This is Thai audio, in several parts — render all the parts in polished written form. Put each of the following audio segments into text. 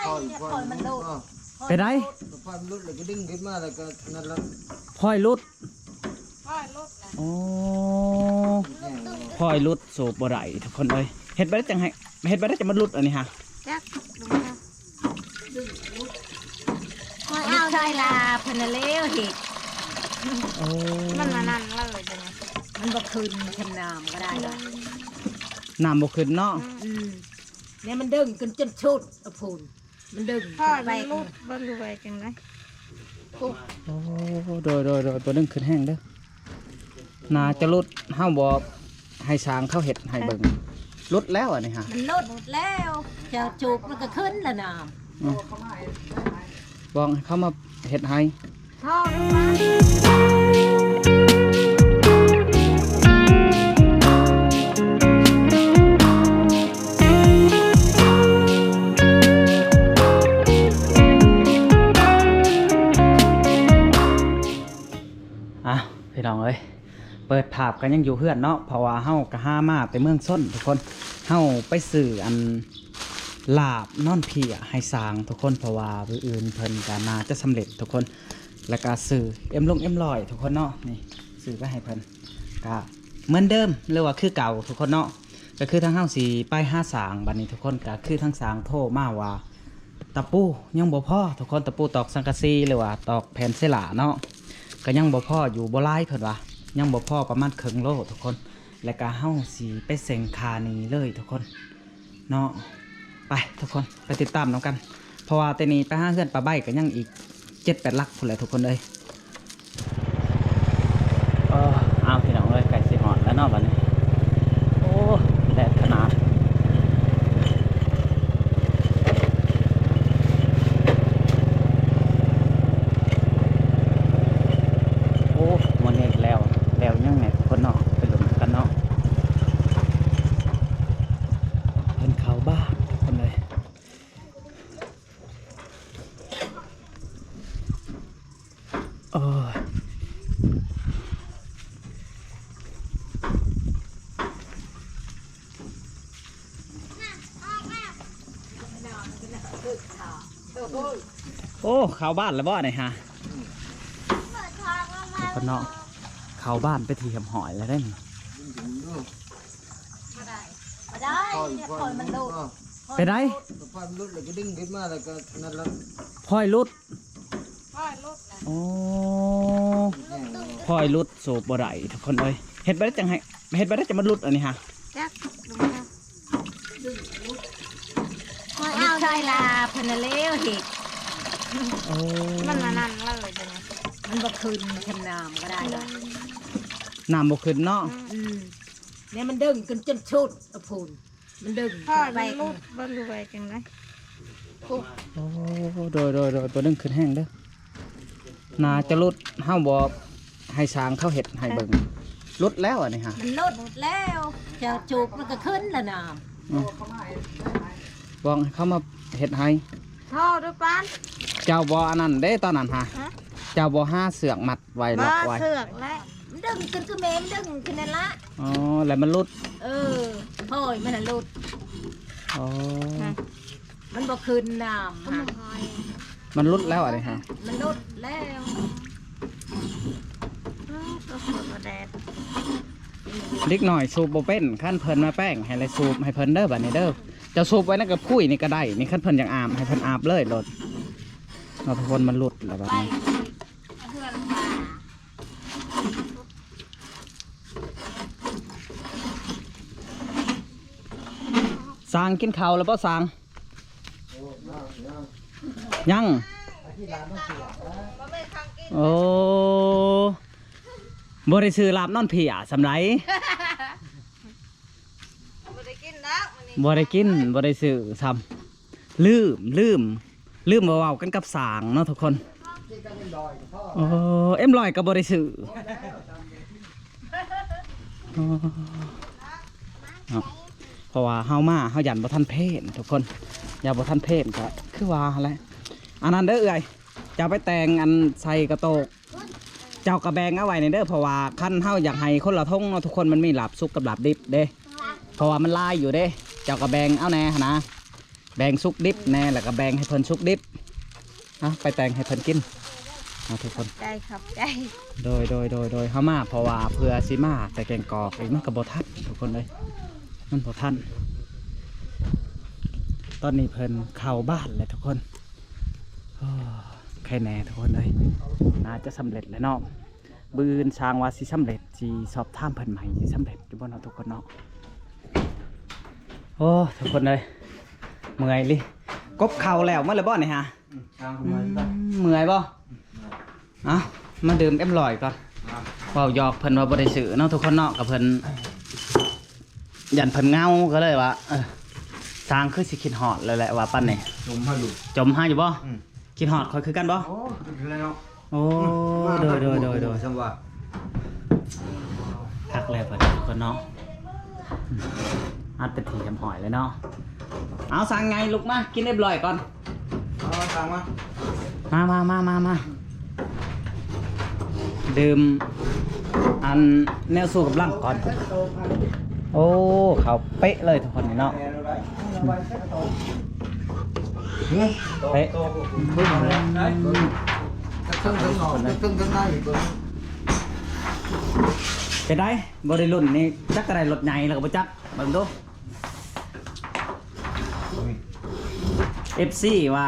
พอยมันลุดไปได้พอยมันลุดเลยก็ดึงขึ้นมาแล้วก็นั่นละพลอยลุดพ่อยลุดนะ โอ้พลอยลุดสูบบ่ได้ทุกคนเอ้ยเฮ็ดไปได้จังไห้เฮ็ดไปได้จะมันลุดอันนี้ฮะจักดูนะพ่อยเอาใช่ลาพนเลวเห็ดมันมานั่นเลยจังมันบ่คืนชำนามก็ได้เลยน้ำบ่ขึ้นเนาะเนี่ยมันดึงจนชุดอภูนมันดึงพ่อไปลุดบ่รวยจังไดโอ้โดยตัวนึงขึ้นแห้งเด้อนาจะลุดเฮาบ่ให้สร้างเขาเฮ็ดให้เบิ่งลุดแล้วอันนี้ฮะมันลุดแล้วจะจูบมันก็ขึ้นแล้วน้ำบอกให้เขามาเฮ็ดให้ท่อพี่น้องเอ้ยเปิดภาพกันยังอยู่เพื่อนเนาะเพราะว่าเฮากะห้ามาไปเมืองส้นทุกคนเฮาไปสื่ออันลาบนอนเพียให้สร้างทุกคนเพราะว่าผู้อื่นเพิ่นก็น่าจะสำเร็จทุกคนแล้วก็สื่อเอ็มลอยทุกคนเนาะนี่สื่อไปให้เพิ่นก็เหมือนเดิมหรือว่าคือเก่าทุกคนเนาะก็คือทั้งเฮาสิไปหาสร้างบัดนี้ทุกคนก็คือทั้งสร้างโทรมาว่าตะปูยังบ่พอทุกคนตะปูตอกสังกะสีหรือว่าตอกแผ่นเสลาเนาะก็ยังบ่พออยู่บ่หลายเพิ่นว่ายังบ่พอประมาณครึ่งโลทุกคนแล้วก็เฮาสิไปเซ็งคานี้เลยทุกคนเนาะไปทุกคนไปติดตามน้องกันเพราะว่าแต่นี้ไปหาเพื่อนปลาใบก็ยังอีก 7-8 ลักพุ่นแหละทุกคนเอ้ยเอาพี่น้องเอ้ยไก่สิหอดแล้วเนาะบัดนี้โอ้แดดขนาดมันเองแล้วยังไงทุกคนเนาะไปหลุมกันเนาะเป็นเขาบ้าทุกคนเลยโอ้ยโอ้เขาบ้านแล้วบ่เนี่ยฮะคนเนาะเขาบ้านไปทีหอยแล้วได้ไหมพอยมันลุดไปได้พอยมันลุดเลยก็ดึงขึ้นมาแล้วก็นั่นละพลอยลุดพ่อยลุดนะโอ้พลอยลุดสูบบ่ได้ทุกคนเอ้ยเฮ็ดไปได้จังไห้เฮ็ดไปได้จะมันลุดอันนี้ฮะจักดูนะพ่อยเอาใช่ลาพนเลวเห็ดมันมานั่นเลยจังมันบ่คืนชำนามก็ได้เลยน้ำบ่ขึ้นเนาะเนี่ยมันดึงจนชุดอภูนมันดึงพ่อไปลุดบ่รวยจังไดโอ้โดยตัวนึงขึ้นแห้งเด้อนาจะลุดเฮาบ่ให้สร้างเขาเฮ็ดให้เบิ่งลุดแล้วอันนี้ฮะมันลุดแล้วจะจูบมันก็ขึ้นแล้วน้ำบอกให้เขามาเฮ็ดให้ท่อด้วยปานเจ้าบ่อันนั้นเด้ตอนนั้นฮะเจ้าบ่ห้าเสือกมัดไว้ล็อกไว้เสือกแล้วมันดึงขึ้นคือเมมดึงขึ้นนั่นละอ๋อแล้วมันลุดพ่อยมันลุดอ๋อมันบ่คืนน้ำมันลุดแล้วอะไรฮะมันลุดแล้วก็ฝนมาแดดเล็กหน่อยสูบบ่เป็นขั้นเพิ่นมาแป้งให้เลยสูบให้เพิ่นเด้อบัดนี้เด้อจะสูบไว้นั่นกับคุยนี่ก็ได้นี่ขั้นเพิ่นอย่างอาบให้เพิ่นอาบเลยรถเราทุกคนมันลุดแล้วแบบนี้สางกินข้าวแล้วป่ะสางยังโอ้บริสุทธิ์ลาบนอนเพียสำไรบริกินบริสุทธิ์ทำลืมเบาๆกันกับสางเนาะทุกคนโอ้เอ็มลอยกับบริสุทธิ์เพราะว่าเฮาหยันบ่ทันเพศทุกคนอย่าบ่ทันเพศก็คือว่าอะไรอันนั้นเด้อเอ้ยจะไปแต่งอันใส่กระโตกเจ้ากระแบงเอาไว้ในเด้อเพราะว่าขั้นเฮาอยากให้คนละทงเนาะทุกคนมันมีหลาบซุกกับหลาบดิบเด้เพราะว่ามันลายอยู่เด้เจ้ากระแบงเอาแน่นะ แบ่งสุกดิบแน่แล้วก็แบ่งให้เพิ่นสุกดิบเอาไปแต่งให้เพิ่นกินเอาทุกคน ใจครับใจ โดยเฮามาเพราะว่าเพื่อสิมาแต่แกงกอกอีกมันก็บ่ทันทุกคนเลยมันบ่ทันตอนนี้เพิ่นเข้าบ้านแล้วทุกคนโอ้แค่แน่ทุกคนเลยน่าจะสำเร็จแล้วเนาะบืนช้างว่าสิสำเร็จสิสอบถามเพิ่นใหม่สิสำเร็จอยู่บ่เนาะทุกคนเนาะโอ้ทุกคนเลยเมื่อยลิกบเข่าแล้วมาเลยบ่นี่ฮะ ทางมาตั้ง เมื่อยบ่เอามาดื่มเอ็มลอยก่อนเว้าหยอกเพิ่นว่าบ่ได้ซื้อเนาะทุกคนเนาะกับเพิ่นยันเพิ่นเงาก็เลยว่าสร้างคือสิคิดฮอดเลยแหละว่าปั้นนี่ จมให้อยู่ จมหาอยู่บ่คิดฮอดค่อยคือกันบ่ โอ้คือแล้ว โอ้โดย สมว่า คักแล้วเพิ่นทุกคนเนาะอัดเป็นทีจำหอยเลยเนาะเอาสั่งไงลุกมากินเอ็มลอยก่อน เอาทางมา มาดื่มอันแนวสู้กับร่างก่อนโอ้เขาเป๊ะเลยทุกคนนี่เนาะเป๊ะ ทั้งหน่อทั้งหน้าอีกคน จะได้บริลุ่นนี่จักอะไรรถใหญ่แล้วก็บ่จักเบิ่งดูFC ว่า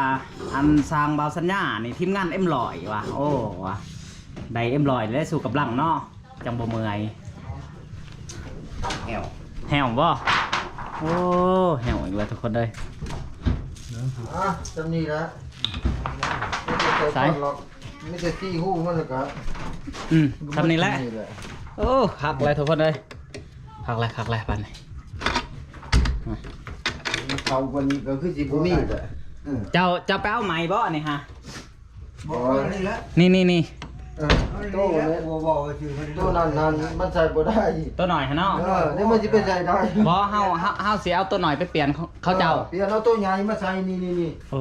อันสร้างเบาสัญญานี่ทีมงานเอ็มลอยว่ะโอ้ว่ะได้เอ็มลอยได้สู้กับร่างเนาะจังบ่เมื่อยแหวบ่โอ้แหวอีกแล้วทุกคนเลย จำนี่ละไม่ได้ตีหูมันเลยครับ ทำนี่แหละโอ้คักเลยทุกคนเลยคักเลยปันนี่ เขาวันนี้ก็คือจิบุมีแต่ เจ้าไปเอาไหม้บ่นี่ฮะ บอกนี่ละ นี่ โตเลยโตนั่นมันใส่บ่ได้ ตัวหน่อยฮะเนาะ นี่มันจะเป็นใส่ได้ บ่เฮาสิเอาตัวหน่อยไปเปลี่ยนเขาเจ้า เปลี่ยนเอาตัวใหญ่มาใส่นี่ โอ้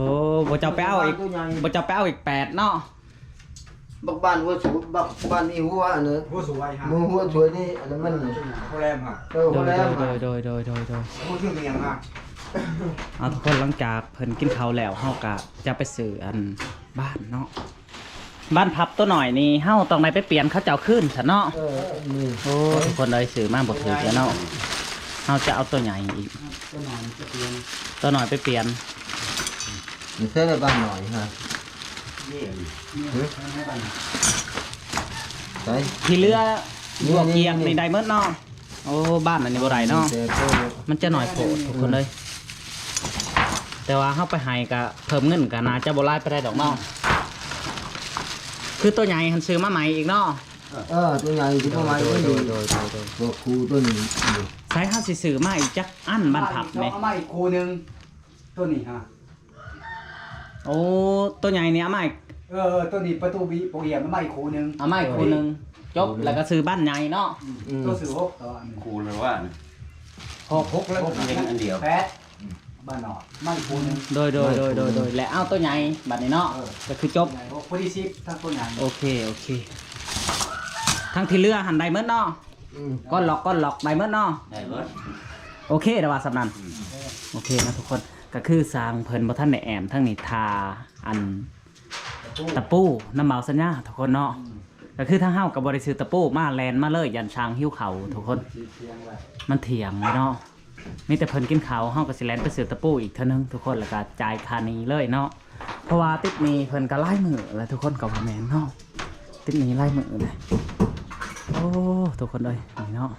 บ่เจ้าไปเอาอีกบ่เจ้าไปเอาอีก8เนาะ บักบ้านหัวสูงบักบ้านนี่หัวอันนั้น ผู้สวยฮะ มือหัวสวยนี่อันนั้นมัน ผู้แรมฮะ หัวแรม โดย ผู้ชื่อเมียงฮะ เอาทุกคนหลังจากเพิ่นกินข้าวแล้วเฮาก็จะไปซื้ออันบ้านเนาะบ้านพับตัวหน่อยนี่เฮาต้องไปเปลี่ยนเขาเจ้าขึ้นซะเนาะ นี่ โอ้ทุกคนเลยซื้อมาบ่ถูกแล้วเนาะเราจะเอาตัวใหญ่อีกตัวหน่อยไปเปลี่ยน นี่ใช่ในบ้านหน่อยฮะใช่ ที่เรือบวกเกียงในไดเมดเนาะโอ้บ้านอันนี้บ่ได้เนาะมันจะหน่อยโผล่ทุกคนเลย แต่ว่าเข้าไปให้ก็เพิ่มเงินก็น่าจะบ่หลายไปได้ดอกเนาะคือตัวใหญ่หันซื้อมาใหม่อีกเนาะ ตัวใหญ่ที่ประมาณนี้ตัวครูตัวนี้ ใช้ห้าสิซื้อมาอีกจักอันบ้านผับนี่ เอามาอีกคู่หนึงตัวนี้ฮะ โอ้ตัวใหญ่นี่เอามาอีก ตัวนี้ประตูบีโปรเอียมเอามาอีกคู่หนึง เอามาอีกคนนึงจบแล้วก็ซื้อบ้านใหญ่เนาะ ตัวสื่อ6ตัวอันนี้ ครูเลยว่า หกแล้ว เล็กอันเดียว 8บ้านนอกมาอีกคู่หนึง โดยและเอาตัวใหญ่บัดนี้เนาะก็คือจบ ผู้ที่10ทั้งตัวใหญ่ โอเคทั้งที่เรือหันไดเมดเนาะก้อนหลอกไดเมดเนาะ ได้เบิด โอเคแต่ว่าสำนันโอเคนะทุกคนก็คือสร้างเพิ่นบ่ทันได้แอมทั้งนี้ทาอันตะปูน้ำเมาสัญญาทุกคนเนาะก็คือทั้งเฮากับบริษัทตะปูมาแลนมาเลยยันช้างหิ้วเขาทุกคนมันเถียงเลยเนาะมีแต่เพิ่นกินเขาวเฮาก็สิแลนไปซื้อตะปูอีกเท่านึงทุกคนแล้วก็จ่ายค่านี้เลยเนาะเพราะว่าติดหนี้เพิ่นก็ไล่มือแล้วทุกคนก็บ่แม่นเนาะติดหนี้ไล่มือเลยโอ้ทุกคนเลยนี่เนาะ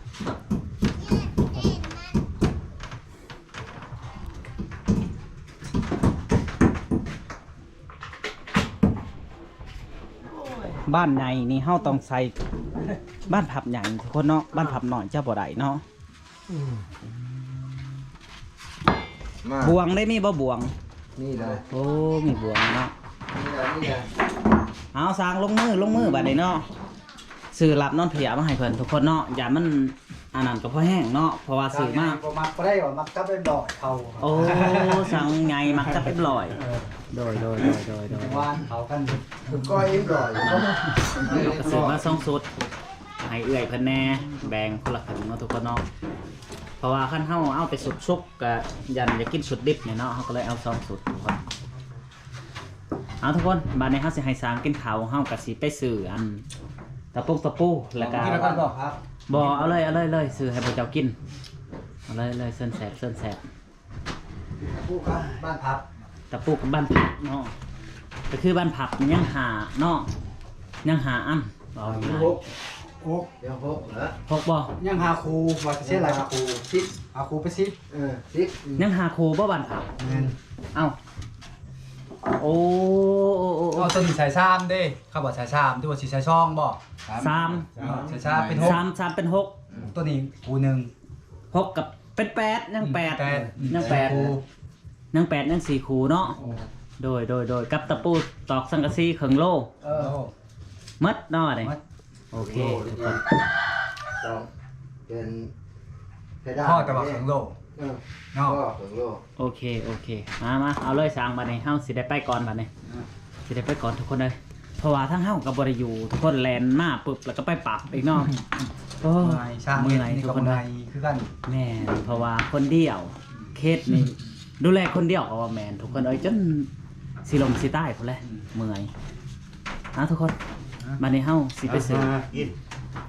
บ้านใหญ่นี่เฮาต้องใส่บ้านพับใหญ่ทุกคนเนาะบ้านพับหน่อยเจ้าบ่ได้เนาะบวงได้มีบ่บวง นี่เลย โอ้มีบวงเนาะ นี่เลย เอาสร้างลงมือบัดนี้เนาะซื้อรับนอนเพียมาให้เพิ่นทุกคนเนาะอย่ามันอันนั้นก็พอแห้งเนาะเพราะว่าซื้อมา บ่มักบ่ได้ว่ามักกับเป็นดอกเขา โอ้สั่งไงมักจะเป็นลอยโดย วานเขากัน ก็อิ่มหน่อย ซื้อมา2 ชุดให้เอื้อยเพิ่นแน่แบ่งคนละครึ่งเนาะทุกคนเนาะ ราะว่าคันเฮาเอาไปสุดซุกก็ยันจะกินสุดดิบเนี่ยเนาะเฮาก็เลยเอา2สุดทุกคนเอาทุกคนบัดนี้เฮาสิให้สางกินข้าวเฮาก็สิไปซื้ออันตะปูแล้วก็ กินแล้วกันบ่ครับ บ่เอาเลยซื้อให้พวกเจ้ากินเอาเลยเส้นแสบ ผู้ครับบ้านพับ ตะปูกับบ้านผับเนาะก็คือบ้านผับมันยังหาเนาะยังหาอันเอาอยู่ หก โอ้ เดี๋ยวหกเหรอ พกบ่ ยังหาครูว่าจะเสียหลายครู สิบ หาครูไปสิบ สิบ ยังหาครูบ่บ้านผับ แม่น เอ้าโอ้ เอาตัวนี้ใส่ซ้ำเด้เขาบอกใส่ซ้ำที่ว่าสิใส่ช่องบ่ สาม ใส่ซ้ำเป็นหก สามเป็นหก ตัวนี้ครูหนึ่ง หกกับเป็นแปดยังแปด แปด ยังแปด ครู ยังแปดยัง4ครูเนาะโดยกับตะปูตอกสังกะสีครึ่งโล เออ มัดเนาะนี่ มัด โอเคทุกคน สองเป็นเพดาน พ่อตะบอกของโลก เออ เนาะ พ่อของโลก โอเคมาเอาเลยสร้างบัดนี้เฮาสิได้ไปก่อนบัดนี้ สิได้ไปก่อนทุกคนเลยเพราะว่าทั้งเฮากับบริยูทุกคนแลนมาปุ๊บแล้วก็ไปปรับอีกเนาะโอ้ ช่าง มือไหน นี่ ทุก ก็ คน มือ เล ไหน ย คือกัน แม่นเพราะว่าคนเดียวเคสนี่ดูแลคนเดียวก็ว่าแม่นทุกคนเอ้ยจนสิลมสิใต้พุ่นแหละเมื่อยนะทุกคนบัดนี้เฮาสิไปซื้อ กิน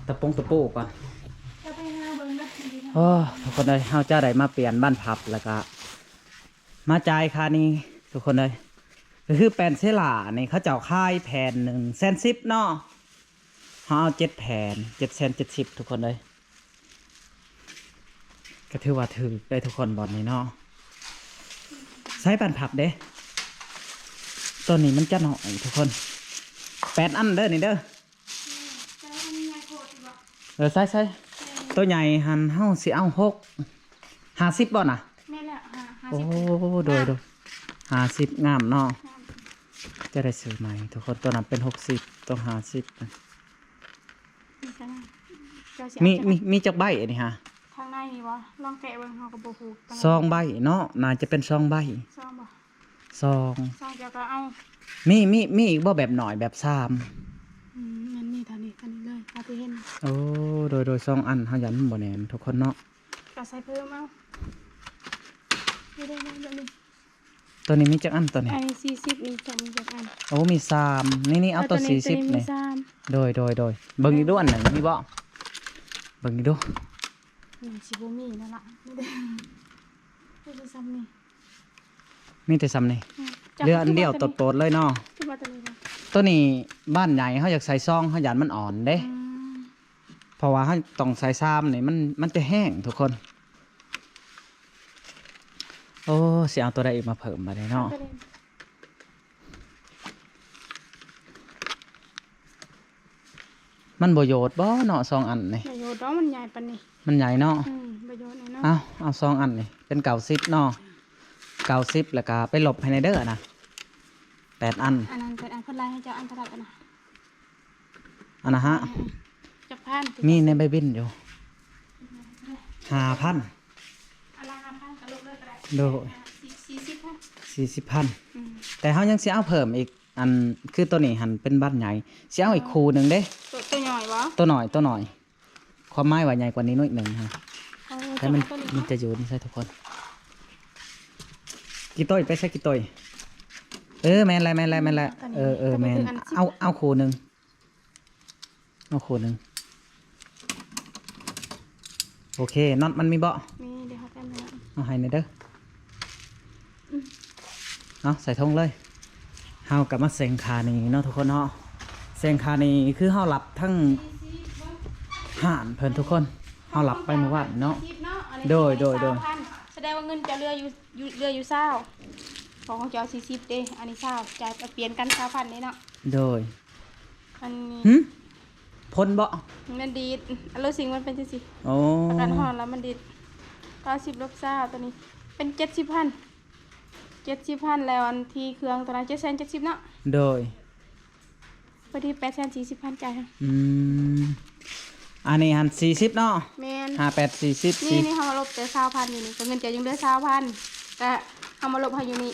ตะปูก่อนโอ้ทุกคนเลยเฮาจะได้มาเปลี่ยนบ้านพับแล้วก็มาจ่ายค่านี้ทุกคนเลยก็คือแผ่นเซล่านี่เขาเจ้าค่ายแผ่น110,000เนาะเขาเอา7แผ่น770ทุกคนเลยก็ถือว่าถือได้ทุกคนบอดนี้เนาะใช้บ้านพับเด้ตัวนี้มันจะหน่อยทุกคน8อันเด้อนี่เด้อใช่ตัวใหญ่หันเฮาสิเอา50บ่น่ะ แม่นแหละโอ้50โดย50งามเนาะจะได้ซื้อใหม่ทุกคนตัวนั้นเป็น60ต้อง50นะมีจักใบอันนี้ฮะ ทางในนี่บ่ลองแกะเบิ่งเฮาก็บ่ฮู้ ซองใบเนาะน่าจะเป็นซองใบ ซองบ่ ซอง ซองเจ้าก็เอา มีอีกบ่แบบหน่อยแบบซ้ มันมีเท่านี้เลยเอาไปเห็น ำโอ้โดยซองอันเฮายันบ่แน่นทุกคนเนาะ ก็ใส่เพิ่มเอาได้แบบนี้ ตัวนี้มีจักอันตัวนี้ อันนี้40นี่2จักอัน โอ้มี3นี่เอาตัว40 มี นี่ 3 โดยเบิ่งอีกดูอันไหนมีบ่เบิ่งอีกดู นี่สิบ่มีนั่นล่ะไม่ได้ซ้ำนี่ มีแต่ซ้ำนี่เหลืออันเดียวโตดๆเลยเนาะ คือว่าตัวนี้บ่ ตัวนี้บ้านใหญ่เขาอยากใส่ซองเขาหยาดมันอ่อนเด้ เพราะว่าเขาต้องใส่ซ้ำนี่มันจะแห้งทุกคน โอ้เสียเอาตัวใดอีกมาเพิ่มมาได้เนาะมันประโยชน์บ่เนาะ2อันนี่ ประโยชน์เนาะมันใหญ่ปานนี้ มันใหญ่เนาะ ประโยชน์นี่เนาะ เอา2อันนี่เป็น90เนาะ90แล้วก็ไปหลบให้ในเด้อนะ8อัน อันนั้นเป็นอันเพิ่นไล่ให้เจ้าอันเท่าไหร่กันนะ อันนะฮะ จักพัน มีในใบบินอยู่5,000 อันละ5,000ก็ลบเลยก็ได้ โดย 40,000 40,000แต่เขายังสิเอาเพิ่มอีกอันคือตัวนี้หันเป็นบ้านใหญ่สิเอาอีกคูหนึ่งเด้ ตัวใหญ่บ่ ตัวหน่อยความหมายว่าใหญ่กว่านี้หน่อยหนึ่งฮะแต่มันจะอยู่นี่ใช่ทุกคนกี่ต้อยไปใช่กี่ต้อยแม่นไรแม่นเอาคูหนึ่งโอเคน็อตมันมีเบาะ มีเดี๋ยวเขาแก้มให้ เอาให้ในเด้อเอาใส่ทงเลยเฮากลับมาเซ็งคานี่เนาะทุกคนเนาะเซ็งคานี่คือเฮาหลับทั้งห่านเพิ่นทุกคนเฮาหลับไปเมื่อวานเนาะโดยแสดงว่าเงินจะเรืออยู่20ของเจ้า40เด้อันนี้20จ่ายเปลี่ยนกัน20,000นี่เนาะ โดย อันนี้ พ้นบ่ มันดีดอันรู้สิ่งมันเป็นจังซี่ โอ้ ประกันหอนแล้วมันดีด90ลบ20ตัวนี้เป็น70,000แล้วอันที่เครื่องตัวนั้น770เนาะ โดย พอดี840,000จ่ายค่ะ อันนี้หัน40เนาะ แม่น 5840 นี่เฮามาลบแต่20,000นี่ก็เงินจะยังเหลือ20,000ก็เฮามาลบให้อยู่นี่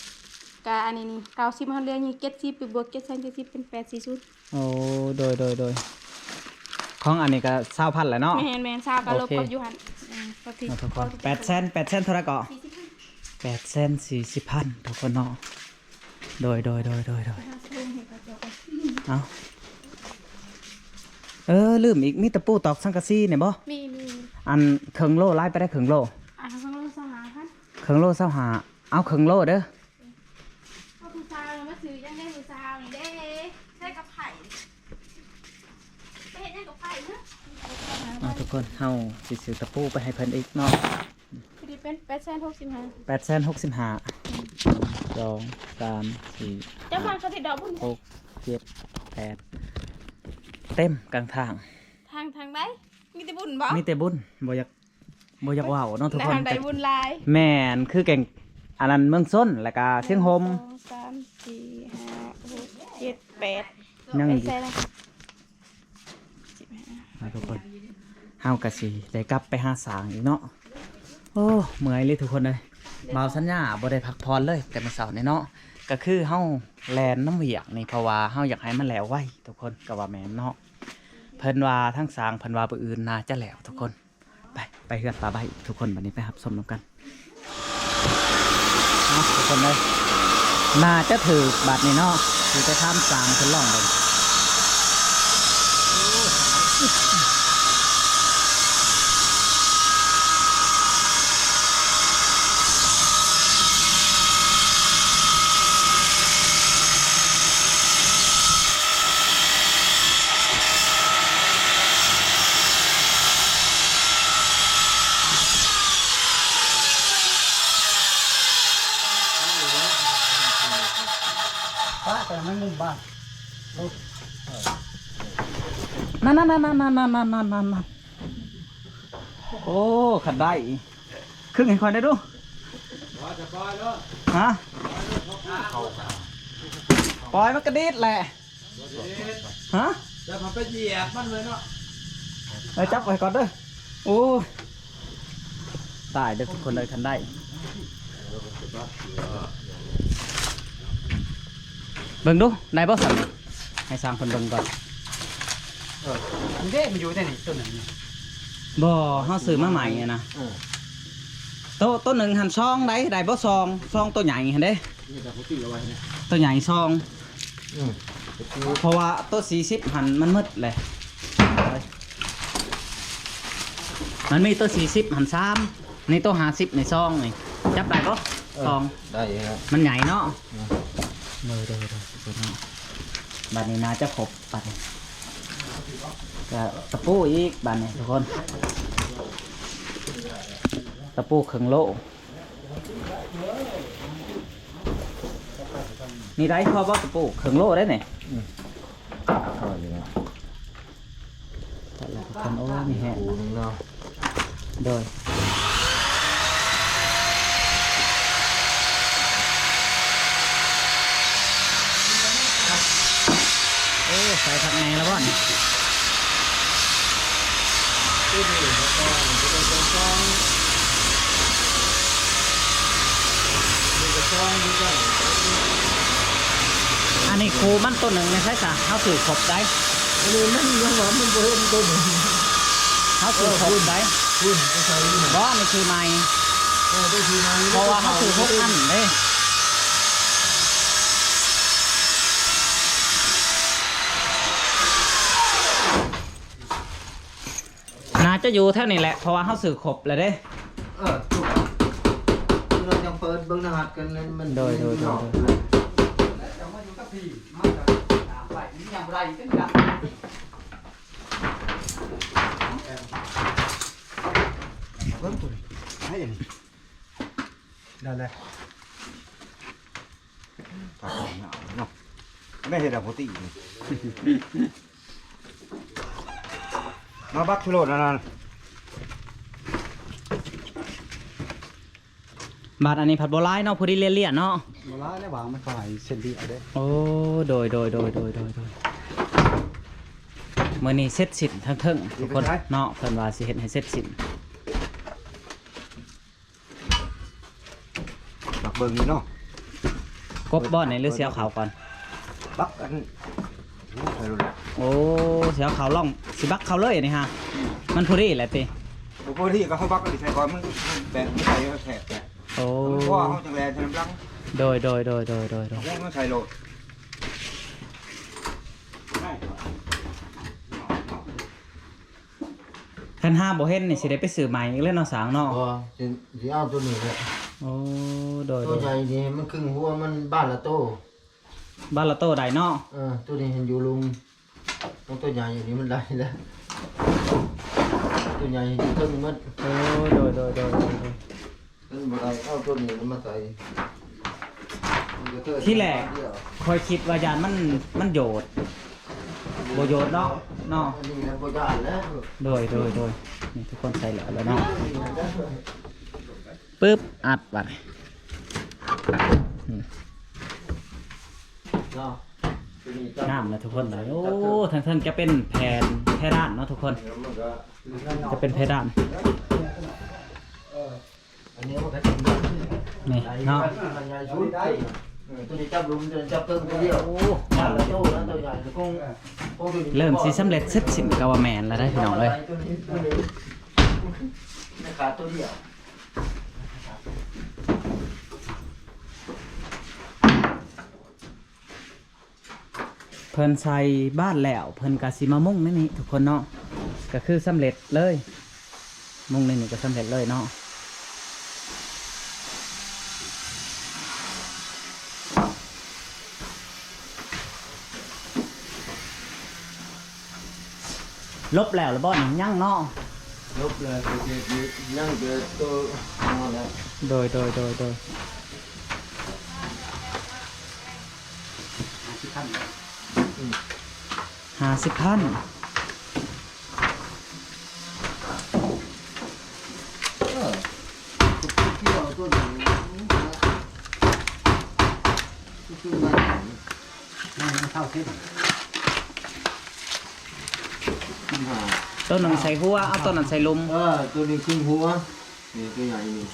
20ก็อันนี้นี่90เฮาเหลืออยู่70ไปบวก770เป็น840 โอ้โดยของอันนี้ก็20,000แหละเนาะ แม่น20ก็ลบกับอยู่หั่น พอที่ เนาะทุกคน800,000เท่าไหร่ก็840,000ทุกคนเนาะโดยเอาลืมอีกมีตะปูตอกสังกะสีเนี่ยบ่ มี อันครึ่งโลไล่ไปได้ครึ่งโล ข้างโลสหาพัน ครึ่งโล25เอาครึ่งโลเด้อ เอาผู้สาวมาซื้อยังได้ผู้สาวนี่เด้ใช้กับไผ่ไปเห็นยังกับไผ่เนาะ เอาทุกคนเฮาสิซื้อตะปูไปให้เพิ่นอีกเนาะ พอดีเป็น865 865 2 3 4 เจ้าพันเขาติดดอกบุญ 6 7 8เต็มกลางทาง ทางใดมีแต่บุญบ่ มีแต่บุญบ่อยากว่าวเนาะทุกคน ทางใดบุญลาย แม่นคือแก่งอันนั้นเมืองส้นแล้วก็เชียงโฮม 2 3 4 5 6 7 8 ยังอีก ใส่เลย นะทุกคนเฮากะสิได้กลับไปหาสางอีกเนาะโอ้เมื่อยเลยทุกคนเลยบ่าวสัญญาบ่ได้พักผ่อนเลยแต่มื้อเช้านี่เนาะก็คือเฮาแลนน้ำเวียกนี่เพราะว่าเฮาอยากให้มันแล้วไวทุกคนก็ว่าแม่นเนาะเพิ่นว่าทั้งสางเพิ่นว่าบ่อื่นน่าจะแล้วทุกคนไปเฮือนปลาใบทุกคนบัดนี้ไปรับชมนํกันเนาะทุกคนเลยน่าจะถือบัดนี้เนาะสิไปทำสางเพิ่นลองเบิ่ง ป้าแต่มันงุ่มบ้าน นั่นโอ้ขัดได้ครึ่งให้คอยได้ดูฮะปล่อยมันกระดิดแหละฮะ จะพาไปเหยียบมันเลยเนาะ ไปจับไว้ก่อนเด้อโอ้ตายเด้อทุกคนเลยขันได้เบิ่งดูได้บ่สั่นให้สร้างคนเบิ่งก่อน มันเด้มันอยู่ที่ไหนต้นไหน บ่เฮาซื้อมาใหม่อะนะต้นหนึ่งหันซองได้บ่ซองตัวใหญ่หั่นเด้ นี่แต่ผมตีเอาไว้เนี่ย ตัวใหญ่ซองเพราะว่าตัว40หันมันมืดเลยมันมีตัว40หัน3นี่ตัว50ในซองนี่จับได้บ่ซอง ได้ครับ มันใหญ่เนาะเด้อบัดนี้น่าจะครบบัดนี้ก็ตะปูอีกบัดนี้ทุกคนตะปูครึ่งโลนี่ได้พอบ่ตะปูครึ่งโลได้นี่แต่ละทุกคนโอ้มีแฮะ ปูนึงเนาะ โดยโอ้ใส่ผักแหนแล้วบ่อน ที่นี่แล้วก็จะเป็นต้นซองนี่ก็ซองนี่ก็ อันนี้ครูมันต้นหนึ่งนะใช่จ้ะเขาสื่อครบได้ อันนี้มันยังหวานมันบ่เห็นต้น เขาสื่อครบได้ คุณก็ใช้นี่ บ่นี่คือไม้ ได้ทีมา เพราะว่าเขาสื่อพกอันเด้น่าจะอยู่แท่นี้แหละเพราะว่าเขาสื่อครบเลยเด้ ถูกเราจะเปิดเบิ้งรหัสกันมัน โดย แล้วจะมาอยู่กับพี่มาจากตามไปนี่ยังไรกันกัน เบิ้งตัวให้ยังได้เลยตัดหนาวเนาะไม่เห็นอะปกติมาบักชิโร่นั่น บาทอันนี้ผัดโบราณเนาะพอดีเลี่ยนๆเนาะ มาล้าได้วางมันฝ่ายเส้นดีเอาได้ โอ้โดยมื้อนี้เสร็จสิ้นทั้งเทิงทุกคนเนาะเพิ่นว่าสิเฮ็ดให้เสร็จสิ้น บักเบิ้งนี่เนาะ กบบ่อนในหรือเสียวขาวก่อน บักกันใครรู้ละ โอ้เสียวขาวล่องสิบักเขาเลยนี่ฮะมันพอดีแหละติ บุพที่ก็เขาบักก็ดิใส่ก่อนมันแตกไม่ใส่ก็แตกแตก โอ้ เพราะว่าเขาจังแรงทำรัง โดยพวกมันใส่โหลด คันห้าบ่เห็นนี่สิได้ไปซื้อใหม่อีกแล้วเนาะสางเนาะ อ๋อสิเอาตัวนี้แหละ โอ้โดย ตัวใหญ่นี่มันครึ่งหัวมันบ้านละโต บ้านละโตได้เนาะ ตัวนี้เห็นอยู่ลุงตัวใหญ่อยู่นี่มันได้แล้วตัวใหญ่อยู่เทิงมัน โอ้โดย มันบ่ได้เอาตัวนี้มาใส่ ที่แรกคอยคิดว่ายานมันโยดบ่โยดเนาะ อันนี้นะบ่ยานแล้ว โดยนี่ทุกคนใส่แล้วเนาะปึ๊บอัดบัด เนาะตัวนี้ งามนะทุกคนเลยโอ้ทั้งจะเป็นแผ่นเพดานเนาะทุกคน มันก็ จะเป็นเพดาน อันนี้มันก็ทำได้ นี่เนาะ มันใหญ่ชุดตัวนี้จับลุมตัวนี้จับเติ้งตัวเดียว โอ้ บ้าง าน ละ เลย โตนะตัวใหญ่คงตัวนี้ เริ่มสิสำเร็จเสร็จสิ้นกาวาแมนแล้วได้พี่น้องเลย ตัวนี้ไม่ขาดตัวเดียว เพิ่นใส่บ้านแล้วเพิ่นกะสิมามุ่งนี่ทุกคนเนาะก็คือสำเร็จเลยมุ่งนี่ก็สำเร็จเลยเนาะลบแล้วหรือบ่นี่ยังเนาะ ลบเลยตัวเดียวนั่งเจอตัวมาแล้ว โดย 50,000 เที่ยวตัวนี้ตัวมา นั่งเท่าที่ ต้นนั้นใส่หัวเอาต้นนั้นใส่ลุม ตัวนี้ครึ่งหัวนี่ตัวใหญ่นี่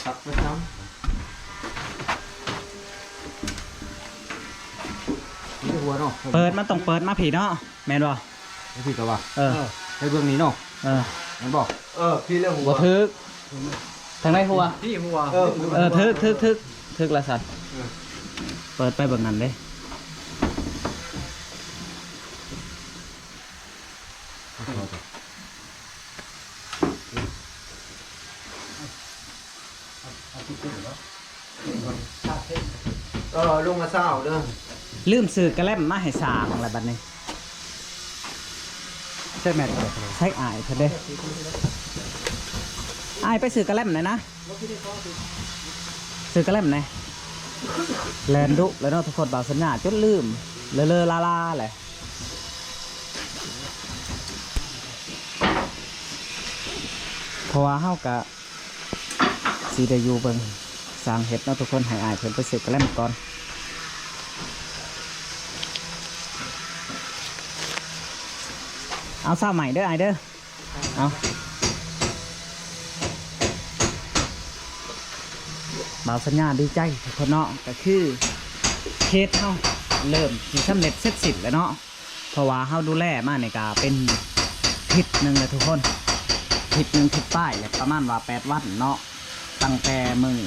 ตักไปซ้ำนี่หัวเนาะ เปิดมันต้องเปิดมาผีเนาะแม่นบ่ ไม่ผิดกับว่า เออ ในเบื้องนี้เนาะ มันบอก พี่เรื่องหัว บ่ทึกทางไหนหัว พี่หัว ทึกละสัตว์เปิดไปเบิ่งนั้นเด้ ลงมาเศร้าเด้อ ลืมซื้อกระแลมมาให้สร้างอะไรบัดนี้ ใช่แม่น ใช้อายเพิ่นเด้อายไปซื้อกระแลมหน่อยนะซื้อกระแลมหน่อยแลนดุแล้วเนาะทุกคนบ่าวสัญญาจนลืมเลอะลาแหละเพราะว่าเฮากะสิได้อยู่เบิ่งสร้างเฮ็ดเนาะทุกคนให้อายเพิ่นไปซื้อกระแลมก่อนเอาซ้าใหม่เด้ออายเด้อเอาบ่าวสัญญาดีใจทุกคนเนาะก็คือเคสเฮาเริ่มสิสำเร็จเสร็จสิ้นแล้วเนาะเพราะว่าเฮาดูแลมาในกาเป็นทิศหนึ่งเลยทุกคนทิศหนึ่งทิศป้ายเลยประมาณว่า8 วันเนาะตั้งแต่มึง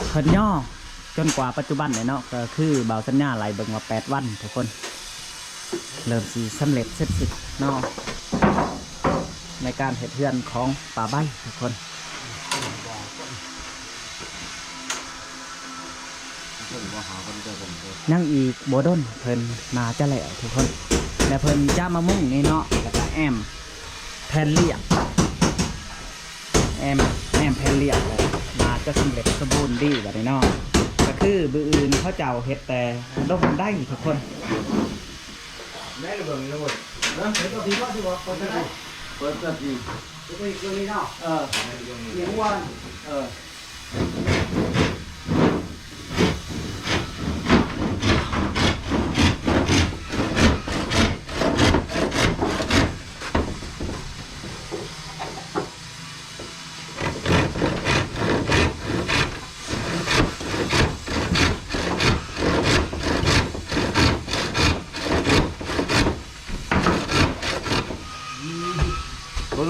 เพิ่นย่อจนกว่าปัจจุบันเลยเนาะก็คือบ่าวสัญญาไหลเบิ่งว่า8 วันทุกคนเริ่มสิสำเร็จเสร็จสิ้นเนาะในการเฮ็ดเฮือนของป่าใบทุกคนนั่งอีกโบดนเพิ่นมาจะแล้วทุกคนและเพิ่นจะมามุ่งนี่เนาะแล้วก็แอมแผ่นเรียบแอมแผ่นเรียบเลยมาจะสำเร็จสมบูรณ์ดีแบบนี้เนาะก็คือบืออื่นเขาเจ้าเฮ็ดแต่ดอกได้ทุกคน แม่ระเบิดระเบิดนะเห็นตัวพี่ว่าที่ว่าเปิดได้เปิดตัวพี่ ตัวนี้เนาะ เลี้ยงวัน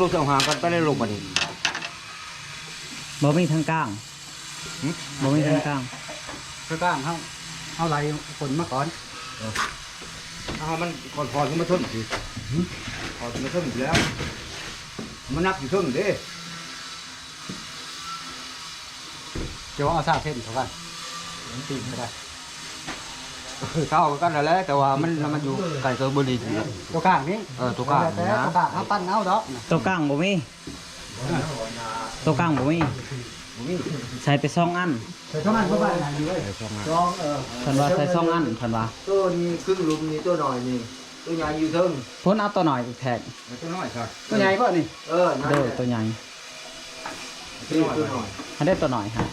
ลูกสองหางกันไปได้ลงมาดิ บ่มีทางกลางบ่มีทางกลาง ข้างๆเอาไหลฝนมาก่อน เอามันก่อนขึ้นมาชนสิก่อนขึ้นมาชนอยู่แล้วมันนักอยู่ชนเด้ เดี๋ยวเอาซาเส้นเท่ากันตีนก็ได้ เข้ากันแล้วแหละแต่ว่ามันอยู่ไกลตัวบุรี ตัวข้างนี้ ตัวข้าง แต่ นะ ตัวข้างเขาปั้นเอาดอก ตัวกลางบ่มีตัวกลางบ่มีใส่ไป2อัน ใส่เท่านั้นเข้าไปอยู่เลยลองเพิ่นว่าใส่2อันเพิ่นว่า ตัวนี้ครึ่งลุมนี่ตัวหน่อยนี่ตัวใหญ่อยู่เทิง เพิ่นเอาตัวหน่อยอีกแท็ก ตัวน้อยครับ ตัวใหญ่ป่ะนี่ เด้อตัวใหญ่ ตัวน้อย ให้ได้ตัวหน่อยฮะ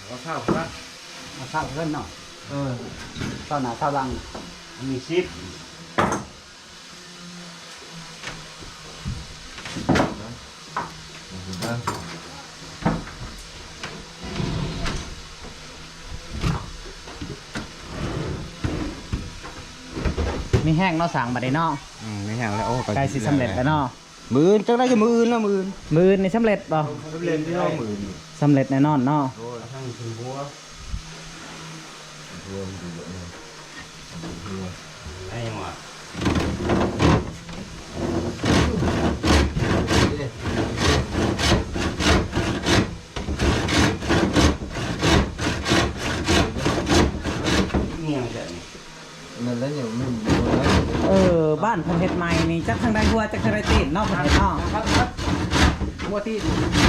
เอาข้าวครับ มาข้าวเพิ่นหน่อยข้าวหน้าข้าวลัง มีชิป มีแห้งเนาะสั่งบัดนี้เนาะ ไม่แห้งแล้วโอ้ ใกล้สิสำเร็จแล้วเนาะ มือจังได้จะมือแล้วมือ มื้อนี่สำเร็จบ่ เล่นที่เรามือ สำเร็จแน่นอนเนาะ ทั้งถึงหัวไอ้หมด นั่นแล้วเนี่ยมัน บ้านเพิ่นเฮ็ดใหม่นี่จักทางใดหัวจักทางใดตีนเนาะเพิ่นเฮ็ดเนาะ ครับหัวที่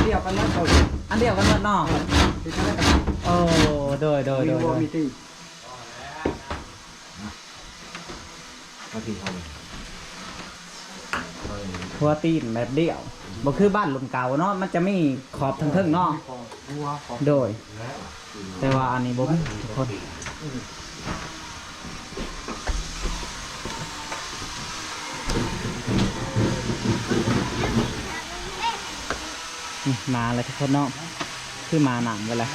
เดียวกันนั่นเขา อันเดียวกันหมดเนาะ ที่นั่นกัน โอ้โดย มีหัวมีตี มาทีทำ หัวตีนแบบเดียวบ่คือบ้านหลุมเก่าเนาะมันจะมีขอบทั้งๆเนาะ หัว โดย แต่ว่าอันนี้บ่มีทุกคนมาเลยทุกคนเนาะคือมาหนังไปเลย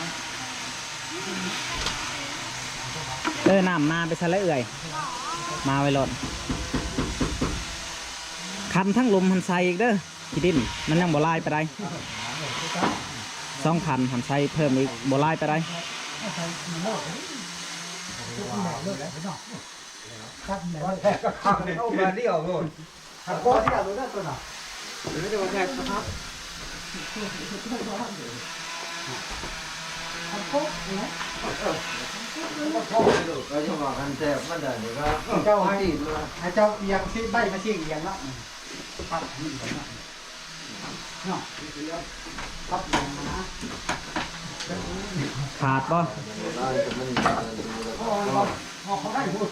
น้ำมาไปซะแล้วเอื่อยมาไว้รถคันทั้งลมหันใส่อีกเด้อขี้ดินมันยังบ่ลายไปได้2,000หันใส่เพิ่มอีกบ่ลายไปได้ เอามาเดี่ยวโลด หักก้อนที่เราได้ตัวหน่ะ ไม่ได้มาแทกนะครับเราจะบอกกันแทบมันได้หรือว่า เจ้าให้เจ้าเอียงซีใบมาเชียงเอียงละครับนี่ก่อนนะเนาะครับลงมานะ ขาดป่ะ เขาได้พูด